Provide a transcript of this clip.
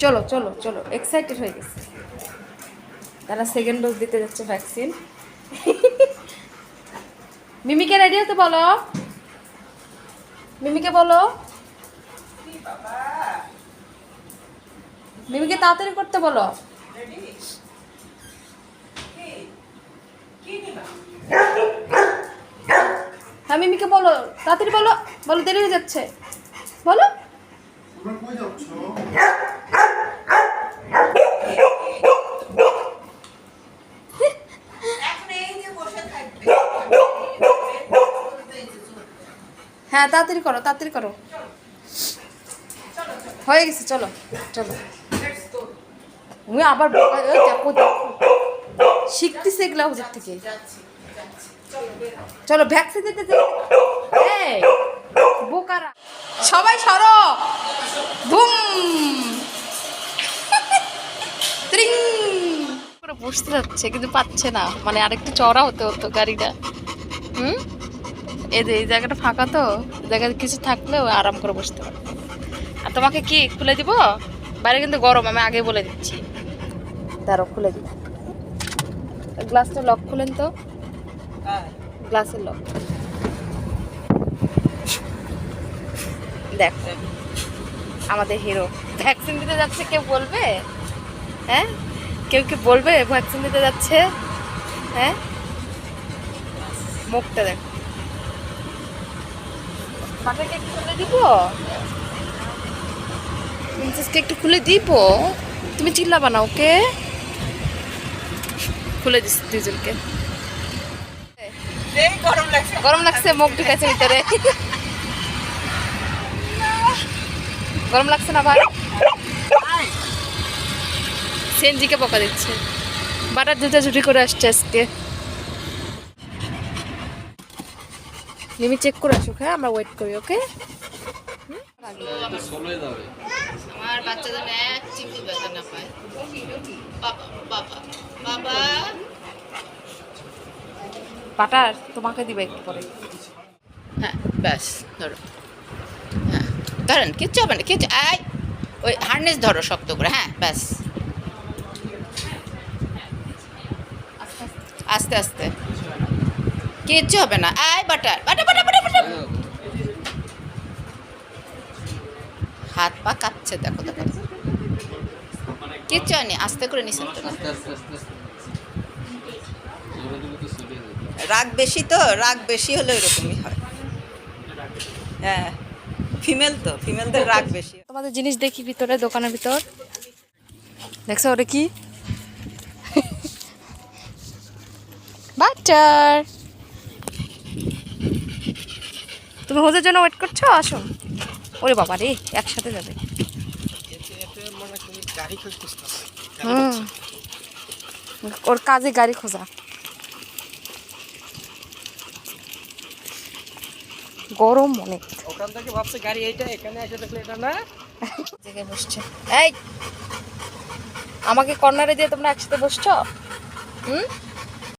চলো চলো চলো, এক্সাইটেড হয়ে গেছে। তারা সেকেন্ড ডোজ দিতে যাচ্ছে ভ্যাকসিন। মিমিকে রেডি হতে বলো, মিমিকে বলো, মিমিকে তাড়াতাড়ি করতে বলো। হ্যাঁ মিমিকে বলো, তাড়াতাড়ি বলো, বলো দেরি হয়ে যাচ্ছে, বলো। হ্যাঁ তাড়াতাড়ি করো, তাড়াতাড়ি করো, হয়ে গেছে, চলো চলো। তুমি আবার দেখো শিখতেছে এগুলা ওদের থেকে। চলো ভ্যাকসিন দিতে বোকারা সবাই সরো, বুম ত্রিং করে বসতে যাচ্ছে কিন্তু পাচ্ছে না, মানে আরেকটু চড়া হতে হতো গাড়িটা। এই যে এই জায়গাটা ফাঁকা, তো জায়গায় কিছু থাকলেও আরাম করে বসতে পারো। আর তোমাকে কি খুলে দিব, বাইরে কিন্তু গরম, আমি আগে বলে দিচ্ছি। দাঁড়াও খুলে দিব, গ্লাসটা লক খুলেন তো, গ্লাসের লক। দেখো আমাদের হিরো ভ্যাকসিন দিতে যাচ্ছে, কেউ বলবে? হ্যাঁ কেউ কি বলবে ভ্যাকসিন দিতে যাচ্ছে? হ্যাঁ মুখটা দেখো। মাথাকে একটু খুলে দিব, প্রিন্সেসকে একটু খুলে দিব, তুমি চিল্লাবা না, ওকে খুলে দিস দুজনকে। গরম লাগছে, মুখ ঢুকেছে ভিতরে। গরম লাগছে না ভাই? সেনজিকে বকা দিচ্ছে, বাটার দুটা ছুটি করে আসছে আজকে। মিমি চেক করে আসুক, হ্যাঁ আমরা ওয়েট করি, ওকে? আমার বাচ্চা যেন এক চিকু ব্যথা না পায়। বাবা বাবা বাবা, বাটার তোমাকে দিবে একটু পরে। হ্যাঁ ব্যাস ধরো, হ্যাঁ ধরেন, কিচ্ছু হবে না, কিচ্ছু। আয় ওই হার্নেস ধরো শক্ত করে, হ্যাঁ ব্যাস, আস্তে আস্তে, কিচ্ছু হবে না। আয় বাটার, বাটা বাটা বাটা বাটা। হাত পা কাঁপছে, দেখো দেখো, কিচ্ছু হয়নি, আস্তে করে নিছেন তো। রাগ বেশি তো, রাগ বেশি হলে এরকমই হয়। হ্যাঁ ফিমেল তো, ফিমেলদের রাগ বেশি। তোমাদের জিনিস দেখি ভিতরে, দোকানের ভিতর দেখছো ওটা কি? বাটার, তুমি হোজের জন্য ওয়েট করছো? আসো। ওরে বাবা রে, একসাথে যাবে। ওর কাজে গাড়ি খোঁজা। গরম অনেক, ওখান থেকে ভাবছে গাড়ি এইটা, এখানে এসে দেখলে এটা না, জায়গায় বসছে। এই আমাকে কর্নারে দিয়ে তোমরা একসাথে বসছো?